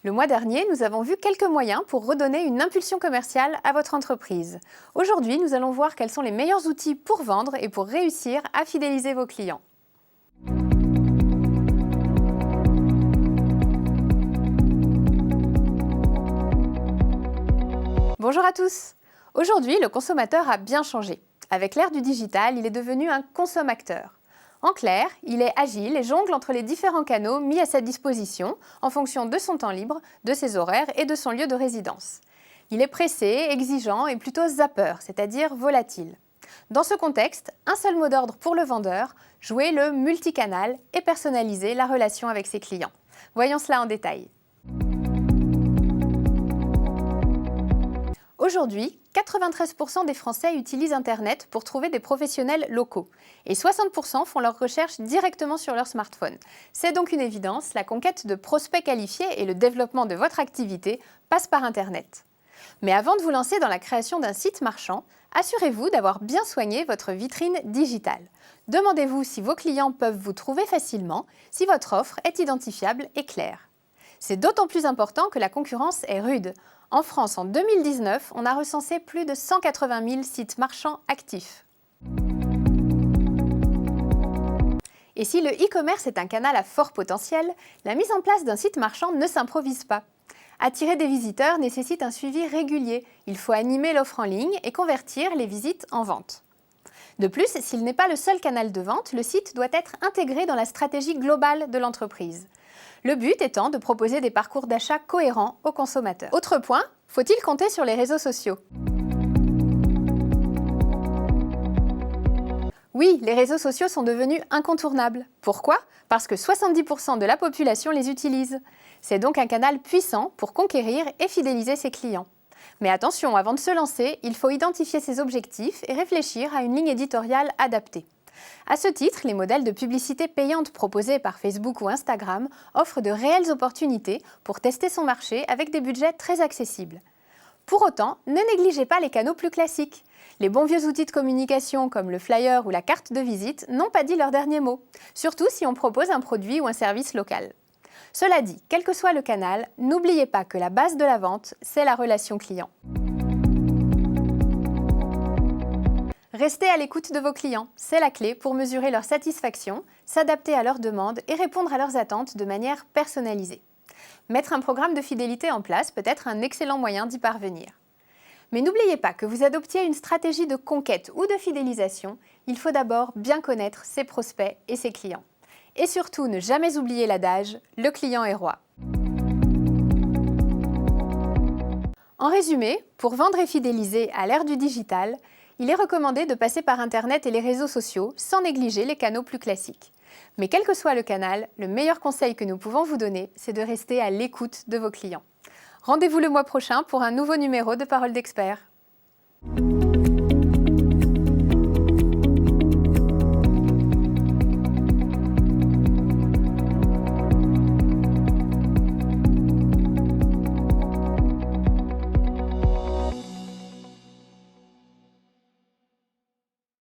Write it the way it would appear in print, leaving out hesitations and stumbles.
Le mois dernier, nous avons vu quelques moyens pour redonner une impulsion commerciale à votre entreprise. Aujourd'hui, nous allons voir quels sont les meilleurs outils pour vendre et pour réussir à fidéliser vos clients. Bonjour à tous! Aujourd'hui, le consommateur a bien changé. Avec l'ère du digital, il est devenu un consommateur. En clair, il est agile et jongle entre les différents canaux mis à sa disposition en fonction de son temps libre, de ses horaires et de son lieu de résidence. Il est pressé, exigeant et plutôt zapper, c'est-à-dire volatile. Dans ce contexte, un seul mot d'ordre pour le vendeur, jouer le multicanal et personnaliser la relation avec ses clients. Voyons cela en détail. Aujourd'hui, 93% des Français utilisent Internet pour trouver des professionnels locaux et 60% font leurs recherches directement sur leur smartphone. C'est donc une évidence, la conquête de prospects qualifiés et le développement de votre activité passent par Internet. Mais avant de vous lancer dans la création d'un site marchand, assurez-vous d'avoir bien soigné votre vitrine digitale. Demandez-vous si vos clients peuvent vous trouver facilement, si votre offre est identifiable et claire. C'est d'autant plus important que la concurrence est rude. En France, en 2019, on a recensé plus de 180 000 sites marchands actifs. Et si le e-commerce est un canal à fort potentiel, la mise en place d'un site marchand ne s'improvise pas. Attirer des visiteurs nécessite un suivi régulier. Il faut animer l'offre en ligne et convertir les visites en vente. De plus, s'il n'est pas le seul canal de vente, le site doit être intégré dans la stratégie globale de l'entreprise. Le but étant de proposer des parcours d'achat cohérents aux consommateurs. Autre point, faut-il compter sur les réseaux sociaux ? Oui, les réseaux sociaux sont devenus incontournables. Pourquoi ? Parce que 70% de la population les utilise. C'est donc un canal puissant pour conquérir et fidéliser ses clients. Mais attention, avant de se lancer, il faut identifier ses objectifs et réfléchir à une ligne éditoriale adaptée. À ce titre, les modèles de publicité payante proposés par Facebook ou Instagram offrent de réelles opportunités pour tester son marché avec des budgets très accessibles. Pour autant, ne négligez pas les canaux plus classiques. Les bons vieux outils de communication comme le flyer ou la carte de visite n'ont pas dit leur dernier mot, surtout si on propose un produit ou un service local. Cela dit, quel que soit le canal, n'oubliez pas que la base de la vente, c'est la relation client. Restez à l'écoute de vos clients, c'est la clé pour mesurer leur satisfaction, s'adapter à leurs demandes et répondre à leurs attentes de manière personnalisée. Mettre un programme de fidélité en place peut être un excellent moyen d'y parvenir. Mais n'oubliez pas que vous adoptiez une stratégie de conquête ou de fidélisation, il faut d'abord bien connaître ses prospects et ses clients. Et surtout, ne jamais oublier l'adage « le client est roi ». En résumé, pour vendre et fidéliser à l'ère du digital, il est recommandé de passer par Internet et les réseaux sociaux sans négliger les canaux plus classiques. Mais quel que soit le canal, le meilleur conseil que nous pouvons vous donner, c'est de rester à l'écoute de vos clients. Rendez-vous le mois prochain pour un nouveau numéro de Parole d'Expert.